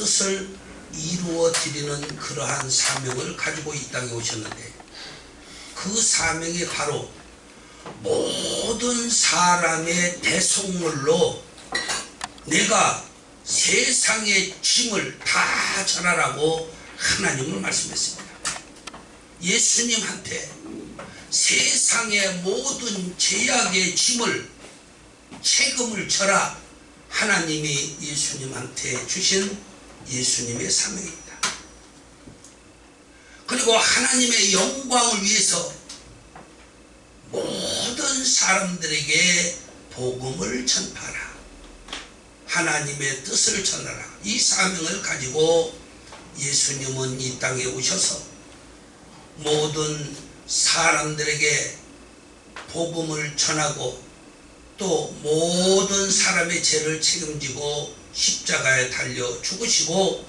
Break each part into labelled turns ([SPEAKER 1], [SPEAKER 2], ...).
[SPEAKER 1] 뜻을 이루어 드리는 그러한 사명을 가지고 이 땅에 오셨는데, 그 사명이 바로 모든 사람의 대속물로 내가 세상의 짐을 다 전하라고 하나님은 말씀했습니다. 예수님한테 세상의 모든 죄악의 짐을, 책임을 져라, 하나님이 예수님한테 주신 예수님의 사명입니다. 그리고 하나님의 영광을 위해서 모든 사람들에게 복음을 전파하라, 하나님의 뜻을 전하라, 이 사명을 가지고 예수님은 이 땅에 오셔서 모든 사람들에게 복음을 전하고 또 모든 사람의 죄를 책임지고 십자가에 달려 죽으시고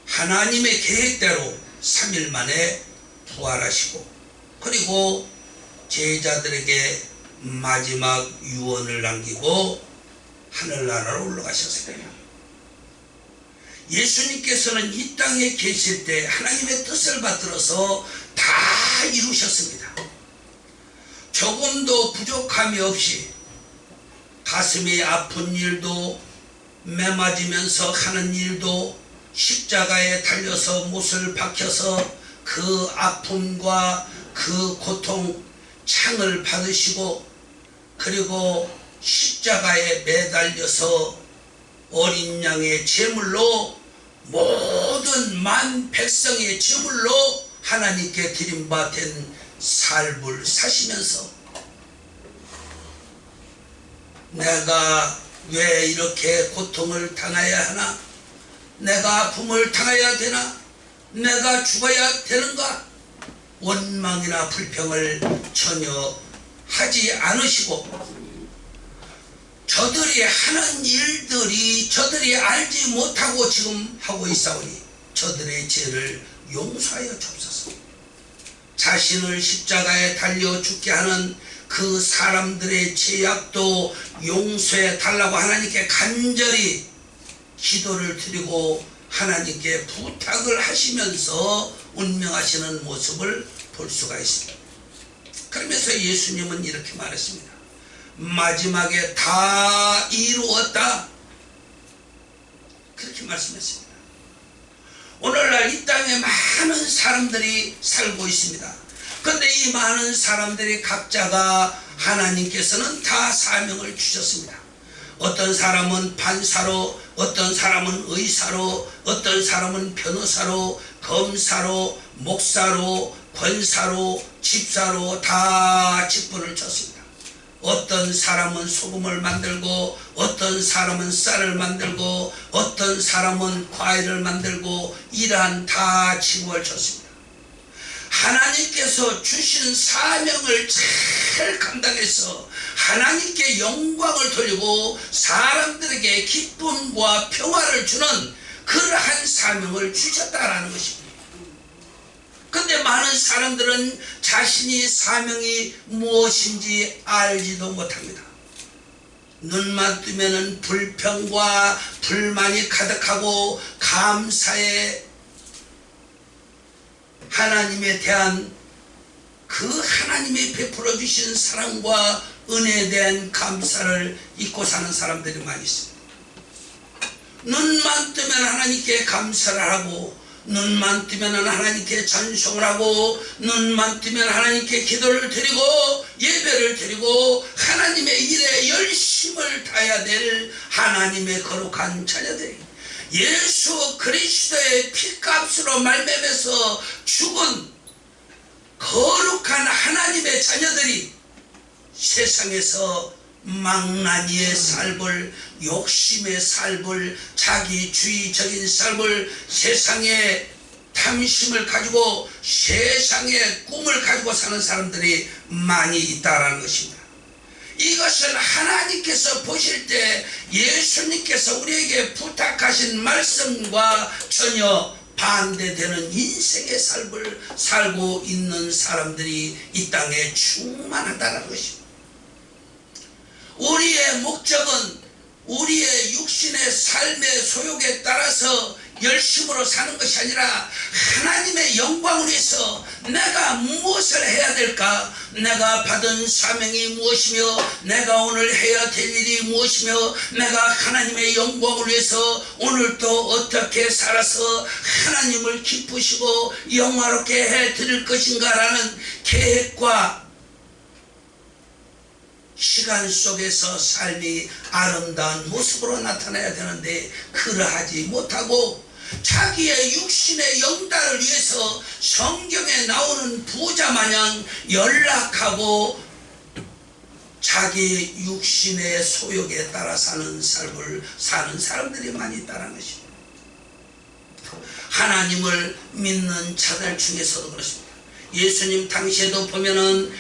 [SPEAKER 1] 하나님의 계획대로 3일 만에 부활하시고, 그리고 제자들에게 마지막 유언을 남기고 하늘나라로 올라가셨어요. 예수님께서는 이 땅에 계실 때 하나님의 뜻을 받들어서 다 이루셨습니다. 조금도 부족함이 없이 가슴이 아픈 일도, 매맞으면서 하는 일도, 십자가에 달려서 못을 박혀서 그 아픔과 그 고통, 창을 받으시고, 그리고 십자가에 매달려서 어린 양의 제물로, 모든 만 백성의 제물로 하나님께 드림바 된 삶을 사시면서 내가 왜 이렇게 고통을 당해야 하나? 내가 아픔을 당해야 되나? 내가 죽어야 되는가? 원망이나 불평을 전혀 하지 않으시고, 저들이 하는 일들이 저들이 알지 못하고 지금 하고 있사오니 저들의 죄를 용서하여 주옵소서. 자신을 십자가에 달려 죽게 하는 그 사람들의 죄악도 용서해 달라고 하나님께 간절히 기도를 드리고 하나님께 부탁을 하시면서 운명하시는 모습을 볼 수가 있습니다. 그러면서 예수님은 이렇게 말했습니다. 마지막에 다 이루었다, 그렇게 말씀했습니다. 오늘날 이 땅에 많은 사람들이 살고 있습니다. 그런데 이 많은 사람들이 각자가 하나님께서는 다 사명을 주셨습니다. 어떤 사람은 판사로, 어떤 사람은 의사로, 어떤 사람은 변호사로, 검사로, 목사로, 권사로, 집사로 다 직분을 졌습니다. 어떤 사람은 소금을 만들고, 어떤 사람은 쌀을 만들고, 어떤 사람은 과일을 만들고, 이러한 다 직업을 줬습니다. 하나님께서 주신 사명을 잘 감당해서 하나님께 영광을 돌리고 사람들에게 기쁨과 평화를 주는 그러한 사명을 주셨다라는 것입니다. 그런데 많은 사람들은 자신이 사명이 무엇인지 알지도 못합니다. 눈만 뜨면은 불평과 불만이 가득하고, 감사에 하나님에 대한 그 하나님이 베풀어 주신 사랑과 은혜에 대한 감사를 잊고 사는 사람들이 많이 있습니다. 눈만 뜨면 하나님께 감사를 하고, 눈만 뜨면 하나님께 찬송을 하고, 눈만 뜨면 하나님께 기도를 드리고 예배를 드리고 하나님의 일에 열심을 다해야 될 하나님의 거룩한 자녀들, 예수 그리스도의 피값으로 말미암아서 죽은 거룩한 하나님의 자녀들이 세상에서 망나니의 삶을, 욕심의 삶을, 자기주의적인 삶을, 세상의 탐심을 가지고 세상의 꿈을 가지고 사는 사람들이 많이 있다는 것입니다. 이것은 하나님께서 보실 때 예수님께서 우리에게 부탁하신 말씀과 전혀 반대되는 인생의 삶을 살고 있는 사람들이 이 땅에 충만하다는 것입니다. 우리의 목적은 우리의 육신의 삶의 소욕에 따라서 열심으로 사는 것이 아니라 하나님의 영광을 위해서 내가 무엇을 해야 될까? 내가 받은 사명이 무엇이며 내가 오늘 해야 될 일이 무엇이며 내가 하나님의 영광을 위해서 오늘 또 어떻게 살아서 하나님을 기쁘시고 영화롭게 해드릴 것인가 라는 계획과 시간 속에서 삶이 아름다운 모습으로 나타나야 되는데 그러하지 못하고 자기의 육신의 영달을 위해서 성경에 나오는 부자 마냥 연락하고 자기 육신의 소욕에 따라 사는 삶을 사는 사람들이 많이 있다는 것입니다. 하나님을 믿는 자들 중에서도 그렇습니다. 예수님 당시에도 보면은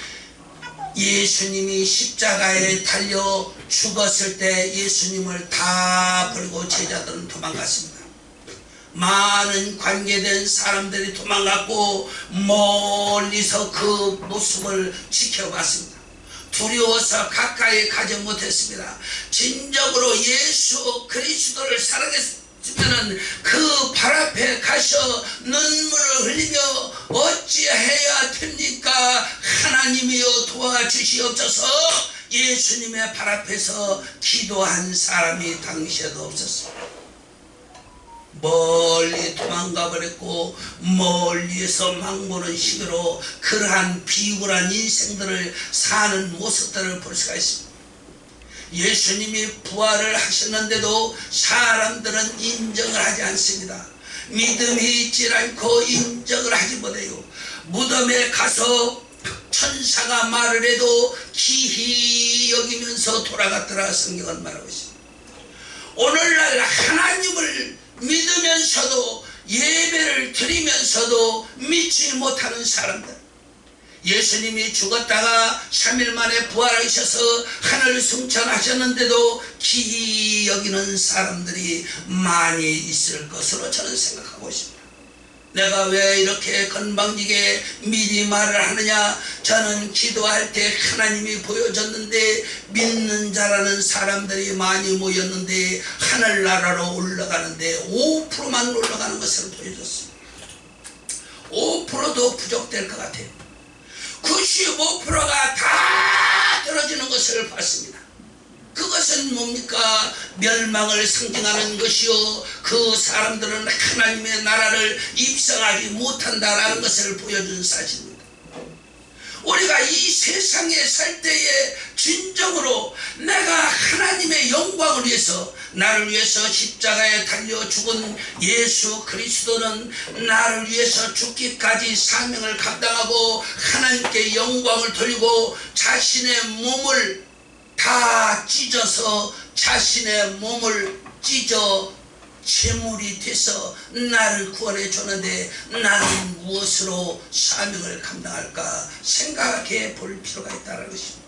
[SPEAKER 1] 예수님이 십자가에 달려 죽었을 때 예수님을 다 버리고 제자들은 도망갔습니다. 많은 관계된 사람들이 도망갔고 멀리서 그 모습을 지켜봤습니다. 두려워서 가까이 가지 못했습니다. 진정으로 예수 그리스도를 사랑했으면 그 발 앞에 가서 눈물을 흘리며 어찌해야 됩니까? 하나님이여 도와주시옵소서. 예수님의 발 앞에서 기도한 사람이 당시에도 없었습니다. 멀리 도망가 버렸고 멀리에서 막보는 시기로 그러한 비굴한 인생들을 사는 모습들을 볼 수가 있습니다. 예수님이 부활을 하셨는데도 사람들은 인정을 하지 않습니다. 믿음이 있지 않고 인정을 하지 못해요. 무덤에 가서 천사가 말을 해도 기히 여기면서 돌아갔더라 성경은 말하고 있습니다. 오늘날 하나님을 믿으면서도 예배를 드리면서도 믿지 못하는 사람들, 예수님이 죽었다가 3일 만에 부활하셔서 하늘 승천하셨는데도 기이 여기는 사람들이 많이 있을 것으로 저는 생각하고 있습니다. 내가 왜 이렇게 건방지게 미리 말을 하느냐? 저는 기도할 때 하나님이 보여줬는데 믿는 자라는 사람들이 많이 모였는데 하늘나라로 올라가는데 5%만 올라가는 것을 보여줬습니다. 5%도 부족될 것 같아요. 95%가 다 떨어지는 것을 봤습니다. 그것은 뭡니까? 멸망을 상징하는 것이요, 그 사람들은 하나님의 나라를 입성하지 못한다라는 것을 보여준 사실입니다. 우리가 이 세상에 살 때에 진정으로 내가 하나님의 영광을 위해서, 나를 위해서 십자가에 달려 죽은 예수 그리스도는 나를 위해서 죽기까지 사명을 감당하고 하나님께 영광을 돌리고 자신의 몸을 다 찢어서 자신의 몸을 찢어 제물이 돼서 나를 구원해 줬는데 나는 무엇으로 사명을 감당할까 생각해 볼 필요가 있다는 것입니다.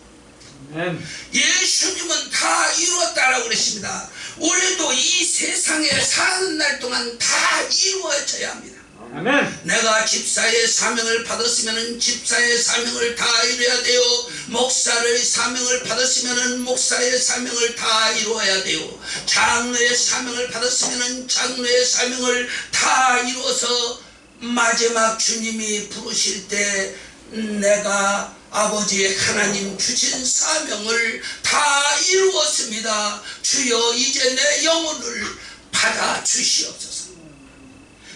[SPEAKER 1] 예수님은 다 이루었다라고 그랬습니다. 우리도 이 세상에 사는 날 동안 다 이루어져야 합니다. 아멘. 내가 집사의 사명을 받았으면 집사의 사명을 다 이루어야 돼요. 목사의 사명을 받았으면 목사의 사명을 다 이루어야 돼요. 장로의 사명을 받았으면 장로의 사명을 다 이루어서 마지막 주님이 부르실 때 내가 아버지 하나님 주신 사명을 다 이루었습니다. 주여 이제 내 영혼을 받아 주시옵소서.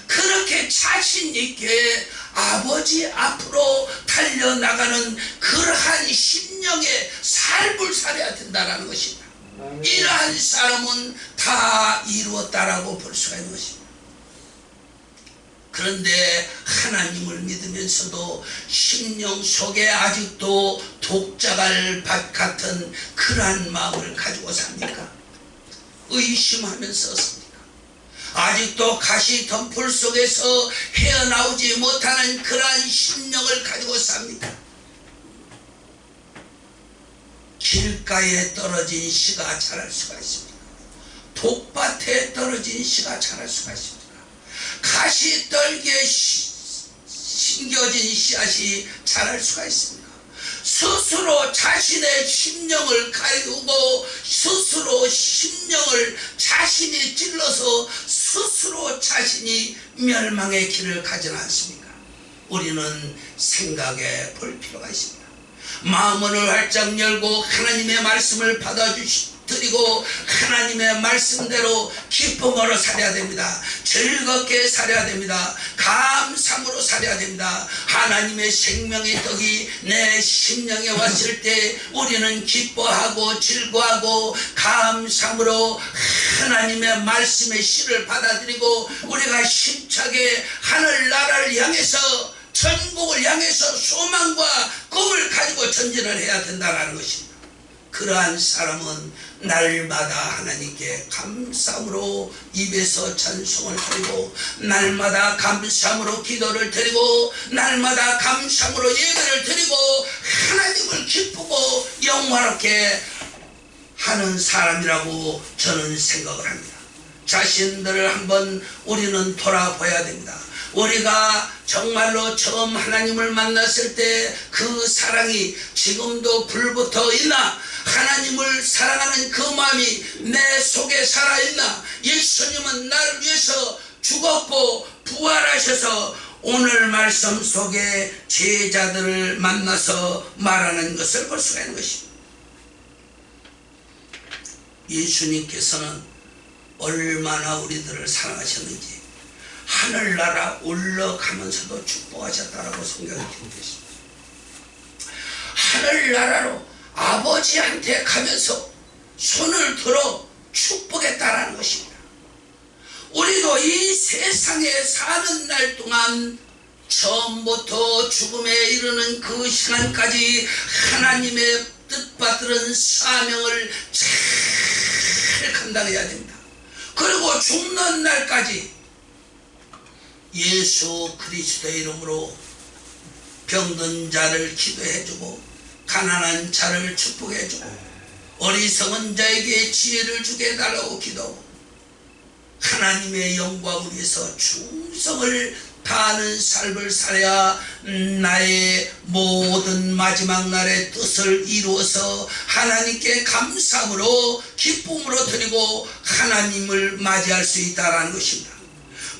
[SPEAKER 1] 그렇게 자신 있게 아버지 앞으로 달려나가는 그러한 심령의 삶을 살아야 된다는 것입니다. 이러한 사람은 다 이루었다라고 볼 수가 있는 것입니다. 그런데 하나님을 믿으면서도 심령 속에 아직도 독자갈 밭 같은 그러한 마음을 가지고 삽니까? 의심하면서 삽니까? 아직도 가시 덤불 속에서 헤어나오지 못하는 그러한 심령을 가지고 삽니까? 길가에 떨어진 씨가 자랄 수가 있습니다. 독밭에 떨어진 씨가 자랄 수가 있습니다. 가시떨기에 심겨진 씨앗이 자랄 수가 있습니다. 스스로 자신의 심령을 가리고 스스로 심령을 자신이 찔러서 스스로 자신이 멸망의 길을 가지는 않습니까? 우리는 생각해 볼 필요가 있습니다. 마음을 활짝 열고 하나님의 말씀을 받아드리고 하나님의 말씀대로 기쁨으로 살아야 됩니다. 즐겁게 살아야 됩니다. 감사함으로 살아야 됩니다. 하나님의 생명의 떡이 내 심령에 왔을 때 우리는 기뻐하고 즐거워하고 감사함으로 하나님의 말씀의 씨를 받아들이고 우리가 힘차게 하늘나라를 향해서 천국을 향해서 소망과 꿈을 가지고 전진을 해야 된다는 것입니다. 그러한 사람은 날마다 하나님께 감사함으로 입에서 찬송을 드리고 날마다 감사함으로 기도를 드리고 날마다 감사함으로 예배를 드리고 하나님을 기쁘고 영화롭게 하는 사람이라고 저는 생각을 합니다. 자신들을 한번 우리는 돌아봐야 됩니다. 우리가 정말로 처음 하나님을 만났을 때 그 사랑이 지금도 불붙어 있나? 하나님을 사랑하는 그 마음이 내 속에 살아있나? 예수님은 나를 위해서 죽었고 부활하셔서 오늘 말씀 속에 제자들을 만나서 말하는 것을 볼 수가 있는 것입니다. 예수님께서는 얼마나 우리들을 사랑하셨는지 하늘나라 올라가면서도 축복하셨다라고 성경에 기록되어 있습니다. 하늘나라로 아버지한테 가면서 손을 들어 축복했다라는 것입니다. 우리도 이 세상에 사는 날 동안 처음부터 죽음에 이르는 그 시간까지 하나님의 뜻받들은 사명을 잘 감당해야 됩니다. 그리고 죽는 날까지 예수 그리스도의 이름으로 병든 자를 기도해주고 가난한 자를 축복해주고 어리석은 자에게 지혜를 주게 해달라고 기도하고 하나님의 영광을 위해서 충성을 다하는 삶을 살아야 나의 모든 마지막 날의 뜻을 이루어서 하나님께 감사함으로 기쁨으로 드리고 하나님을 맞이할 수 있다는 것입니다.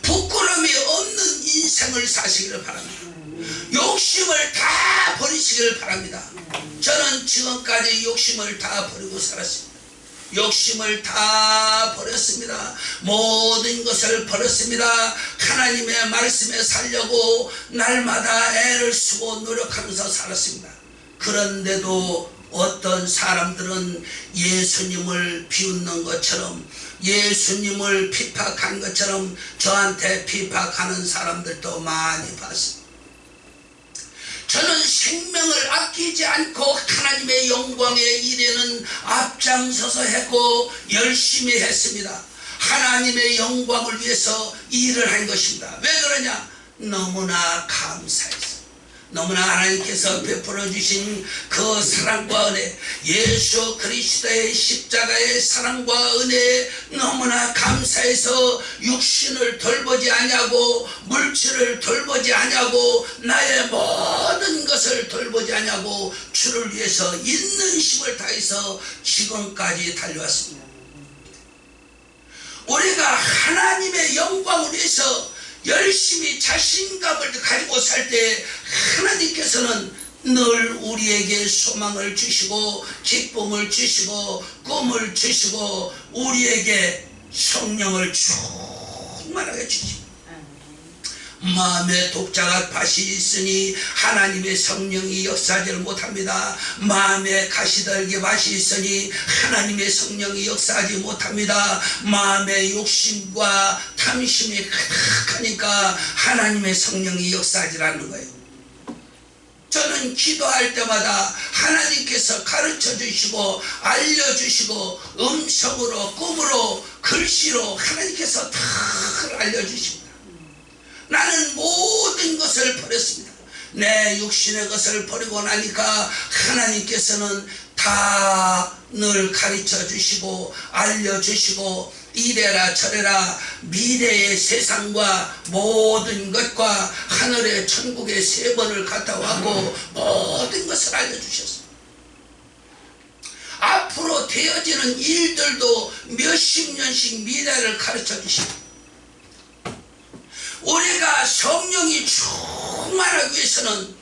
[SPEAKER 1] 부끄러움이 없는 인생을 사시기를 바랍니다. 욕심을 다 버리시기를 바랍니다. 저는 지금까지 욕심을 다 버리고 살았습니다. 욕심을 다 버렸습니다. 모든 것을 버렸습니다. 하나님의 말씀에 살려고 날마다 애를 쓰고 노력하면서 살았습니다. 그런데도 어떤 사람들은 예수님을 비웃는 것처럼 예수님을 핍박한 것처럼 저한테 핍박하는 사람들도 많이 봤습니다. 저는 생명을 아끼지 않고 하나님의 영광의 일에는 앞장서서 했고 열심히 했습니다. 하나님의 영광을 위해서 일을 한 것입니다. 왜 그러냐? 너무나 감사해서 너무나 하나님께서 베풀어 주신 그 사랑과 은혜, 예수 그리스도의 십자가의 사랑과 은혜에 너무나 감사해서 육신을 돌보지 아니하고 물질을 돌보지 아니하고 나의 모든 것을 돌보지 아니하고 주를 위해서 있는 힘을 다해서 지금까지 달려왔습니다. 우리가 하나님의 영광을 위해서 열심히 자신감을 가지고 살 때 하나님께서는 늘 우리에게 소망을 주시고 기쁨을 주시고 꿈을 주시고 우리에게 성령을 충만하게 주십니다. 마음에 독자가 밭이 있으니 하나님의 성령이 역사하지를 못합니다. 마음에 가시떨기 밭이 있으니 하나님의 성령이 역사하지 못합니다. 마음에 욕심과 탐심이 가득하니까 하나님의 성령이 역사하지 않는 거예요. 저는 기도할 때마다 하나님께서 가르쳐 주시고 알려주시고 음성으로 꿈으로 글씨로 하나님께서 다 알려주십니다. 나는 모든 것을 버렸습니다. 내 육신의 것을 버리고 나니까 하나님께서는 다 늘 가르쳐 주시고 알려주시고 이래라 저래라 미래의 세상과 모든 것과 하늘의 천국의 세 번을 갔다 왔고 모든 것을 알려주셨습니다. 앞으로 되어지는 일들도 몇십 년씩 미래를 가르쳐 주십니다. 성령이 충만하기 위해서는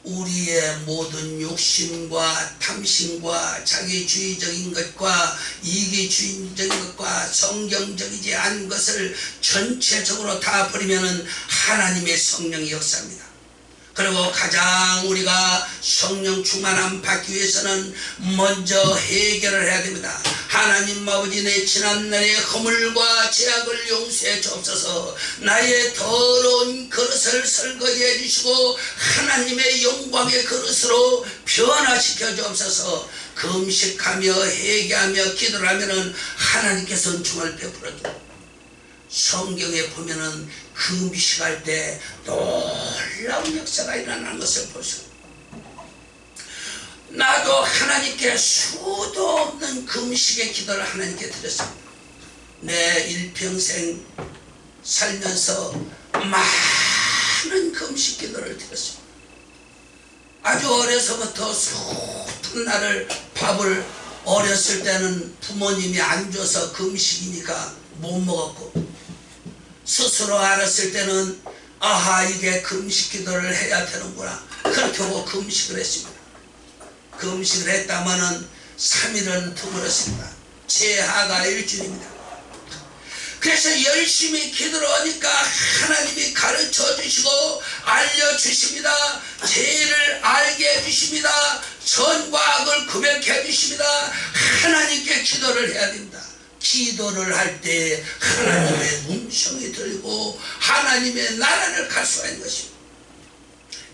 [SPEAKER 1] 우리의 모든 욕심과 탐심과 자기주의적인 것과 이기주의적인 것과 성경적이지 않은 것을 전체적으로 다 버리면 하나님의 성령이 역사합니다. 그리고 가장 우리가 성령 충만함 받기 위해서는 먼저 해결을 해야 됩니다. 하나님 아버지, 내 지난날의 허물과 죄악을 용서해 주옵소서. 나의 더러운 그릇을 설거지해 주시고 하나님의 영광의 그릇으로 변화시켜 주옵소서. 금식하며 회개하며 기도를 하면은 하나님께서 은총을 베풀어 줍니다. 성경에 보면은 금식할 때 놀라운 역사가 일어나는 것을 볼 수 있습니다. 나도 하나님께 수도 없는 금식의 기도를 하나님께 드렸습니다. 내 일평생 살면서 많은 금식 기도를 드렸습니다. 아주 어려서부터 숱한 날을 밥을 어렸을 때는 부모님이 안 줘서 금식이니까 못 먹었고, 스스로 알았을 때는 아하, 이게 금식 기도를 해야 되는구나, 그렇게 하고 금식을 했습니다. 금식을 했다마는 3일은 드물었습니다. 제하가 일주일입니다. 그래서 열심히 기도를 하니까 하나님이 가르쳐 주시고 알려주십니다. 죄를 알게 해주십니다. 선과 악을 구별해 주십니다. 하나님께 기도를 해야 됩니다. 기도를 할 때 하나님의 음성이 들리고 하나님의 나라를 갈 수가 있는 것입니다.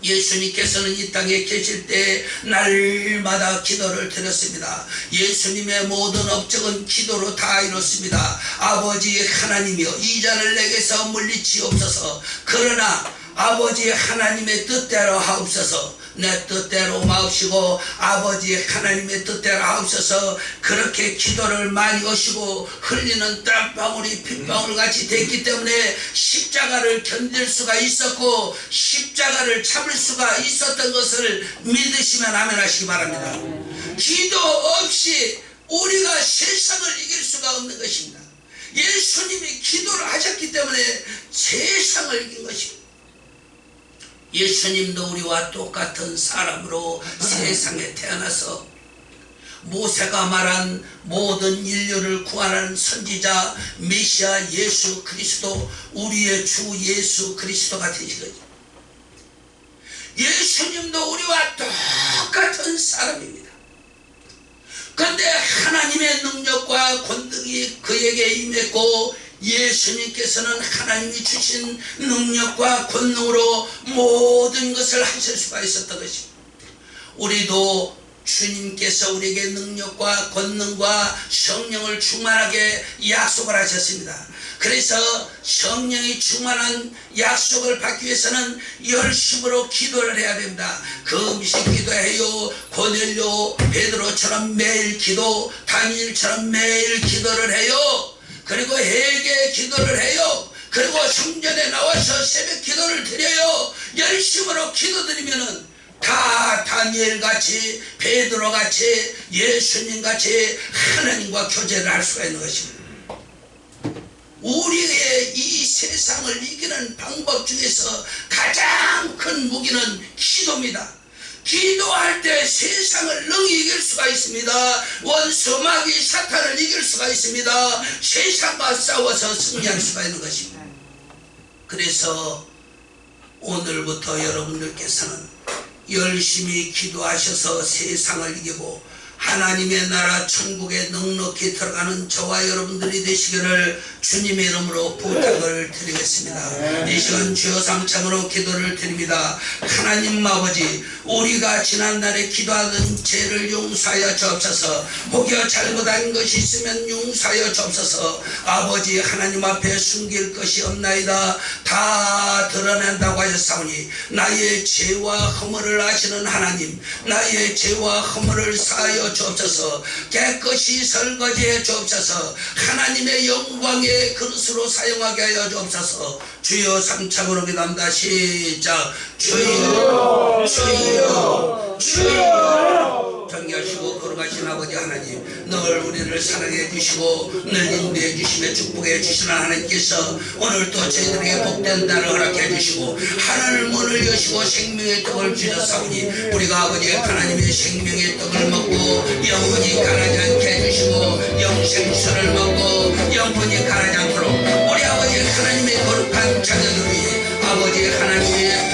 [SPEAKER 1] 예수님께서는 이 땅에 계실 때 날마다 기도를 드렸습니다. 예수님의 모든 업적은 기도로 다 이뤘습니다. 아버지 하나님이여, 이 잔을 내게서 물리치옵소서. 그러나 아버지 하나님의 뜻대로 하옵소서. 내 뜻대로 마옵시고 아버지 하나님의 뜻대로 하옵소서. 그렇게 기도를 많이 하시고 흘리는 땀방울이 핏방울 같이 됐기 때문에 십자가를 견딜 수가 있었고 십자가를 참을 수가 있었던 것을 믿으시면 아멘 하시기 바랍니다. 기도 없이 우리가 세상을 이길 수가 없는 것입니다. 예수님이 기도를 하셨기 때문에 세상을 이긴 것입니다. 예수님도 우리와 똑같은 사람으로 세상에 태어나서 모세가 말한 모든 인류를 구원하는 선지자 메시아 예수 그리스도, 우리의 주 예수 그리스도가 되신 거죠. 예수님도 우리와 똑같은 사람입니다. 그런데 하나님의 능력과 권능이 그에게 임했고 예수님께서는 하나님이 주신 능력과 권능으로 모든 것을 하실 수가 있었던 것입니다. 우리도 주님께서 우리에게 능력과 권능과 성령을 충만하게 약속을 하셨습니다. 그래서 성령이 충만한 약속을 받기 위해서는 열심으로 기도를 해야 됩니다. 금식 기도해요. 고넬료 베드로처럼 매일 기도, 다니엘처럼 매일 기도를 해요. 그리고 회개 기도를 해요. 그리고 성전에 나와서 새벽 기도를 드려요. 열심으로 기도드리면은 다 다니엘같이 베드로같이 예수님같이 하나님과 교제를 할 수가 있는 것입니다. 우리의 이 세상을 이기는 방법 중에서 가장 큰 무기는 기도입니다. 기도할 때 세상을 능히 이길 수가 있습니다. 원수 마귀 사탄을 이길 수가 있습니다. 세상과 싸워서 승리할 수가 있는 것입니다. 그래서 오늘부터 여러분들께서는 열심히 기도하셔서 세상을 이기고 하나님의 나라 천국에 넉넉히 들어가는 저와 여러분들이 되시기를 주님의 이름으로 부탁을 드리겠습니다. 이 시간 주여 삼창으로 기도를 드립니다. 하나님 아버지, 우리가 지난날에 기도하던 죄를 용서하여 주옵소서. 혹여 잘못한 것이 있으면 용서하여 주옵소서. 아버지 하나님 앞에 숨길 것이 없나이다. 다 드러낸다고 하셨사오니 나의 죄와 허물을 아시는 하나님, 나의 죄와 허물을 사하여 주옵소서. 깨끗이 설거지해 주옵소서. 하나님의 영광의 그릇으로 사용하게 하여 주옵소서. 주여 삼창으로 기도합니다. 시작. 주여 주여 주여 정의하시고 거룩하신 아버지 하나님, 늘 우리를 사랑해 주시고 늘 인도해 주시며 축복해 주시는 하나님께서 오늘 또 저희들에게 복된 날을 허락해 주시고 하늘 문을 여시고 생명의 떡을 주셨사오니 우리가 아버지 하나님의 생명의 떡을 먹고 영혼이 가라지 않게 해주시고 영생수를 먹고 영혼이 가라지 않도록 우리 아버지 하나님의 거룩한 자녀들 위해 아버지 하나님의